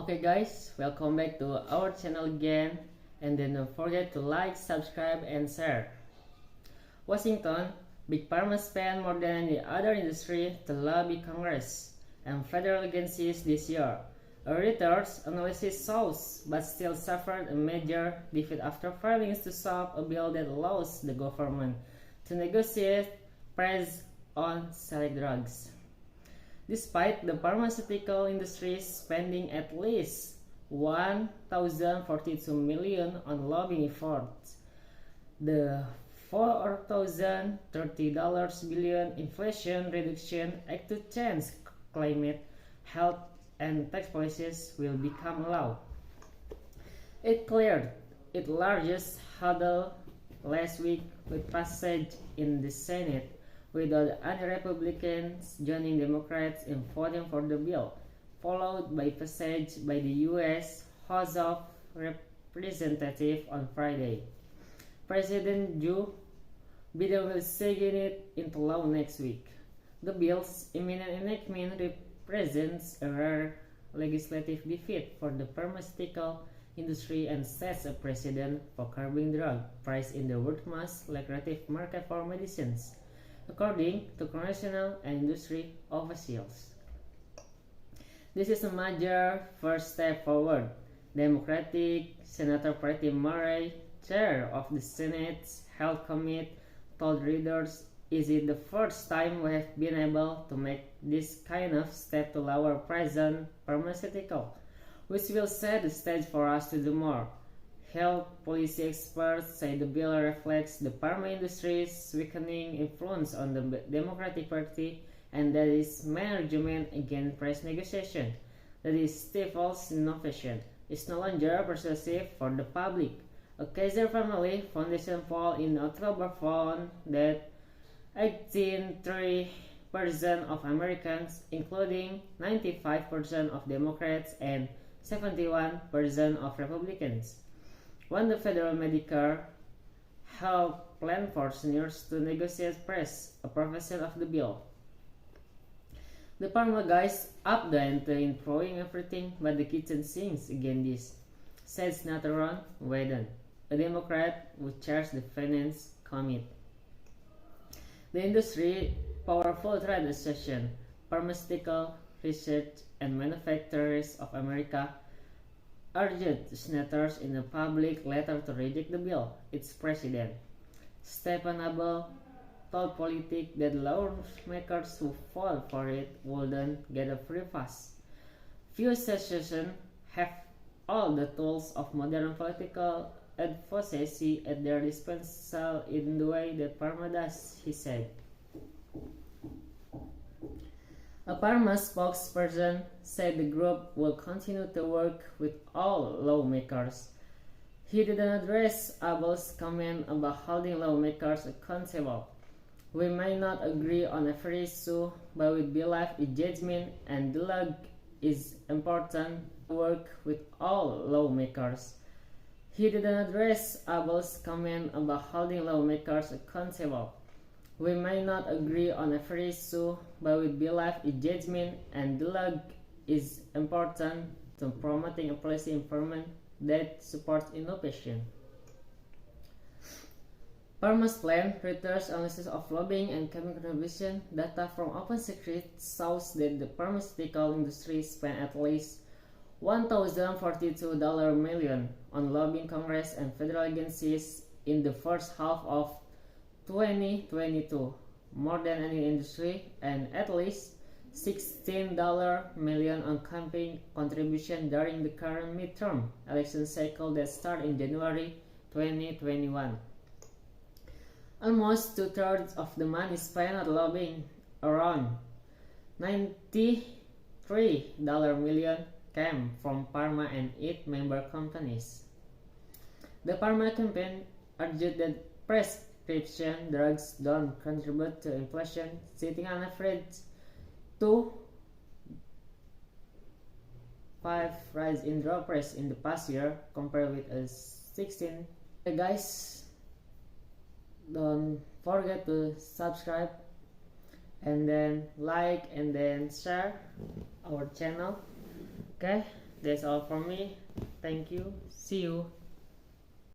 Okay guys, welcome back to our channel again, and then don't forget to like, subscribe and share. Washington, Big Pharma spent more than any other industry to lobby Congress and federal agencies this year. A Reuters analysis shows, but still suffered a major defeat after failing to solve a bill that allows the government to negotiate price on select drugs. Despite the pharmaceutical industry spending at least $1,042 million on lobbying efforts, the $4,030 billion Inflation Reduction Act to change climate, health, and tax policies will become law. It cleared its largest hurdle last week with passage in the Senate, without any Republicans joining Democrats in voting for the bill, followed by passage by the U.S. House of Representatives on Friday. President Joe Biden will sign it into law next week. The bill's imminent enactment represents a rare legislative defeat for the pharmaceutical industry and sets a precedent for curbing drug price in the world's most lucrative market for medicines, according to congressional and industry officials. This is a major first step forward. Democratic Senator Patty Murray, chair of the Senate's Health Committee, told readers, "Is it the first time we have been able to make this kind of step to lower price on pharmaceutical, which will set the stage for us to do more?" Health policy experts say the bill reflects the pharma industry's weakening influence on the Democratic Party and that its main argument against price negotiation, that it stifles innovation, is no longer persuasive for the public. A Kaiser Family Foundation poll in October found that 83% of Americans, including 95% of Democrats and 71% of Republicans, want the federal Medicare health plan for seniors to negotiate price, a provision of the bill. The pharma guys up the ante in throwing everything but the kitchen sinks against this, said Senator Ron Wyden, a Democrat who chairs the Finance Committee. The industry powerful trade association, Pharmaceutical Research and Manufacturers of America, urged senators in a public letter to reject the bill. Its president, Stephen Abel, told politics that lawmakers who fought for it wouldn't get a free pass. Few associations have all the tools of modern political advocacy at their disposal in the way that pharma does, he said. A pharma spokesperson said the group will continue to work with all lawmakers. He didn't address Abel's comment about holding lawmakers accountable. "We may not agree on every issue, but we believe the judgment and dialogue is important to work with all lawmakers." He didn't address Abel's comment about holding lawmakers accountable. "We may not agree on every issue, but we believe the judgment and dialogue is important to promoting a policy environment that supports innovation." Pharma's plan, Reuters analysis of lobbying and chemical contribution data from Open Secrets shows that the pharmaceutical industry spent at least $1,042 million on lobbying Congress and federal agencies in the first half of 2022, more than any industry, and at least $16 million on campaign contribution during the current midterm election cycle that started in January 2021. Almost two-thirds of the money spent on lobbying, around $93 million, came from pharma and its member companies. The pharma campaign argued that prescription drugs don't contribute to inflation, citing an average 2.5% rise in drug price in the past year compared with a 16%. Hey guys, don't forget to subscribe and then like and then share our channel. Okay, That's all from me. Thank you. See you.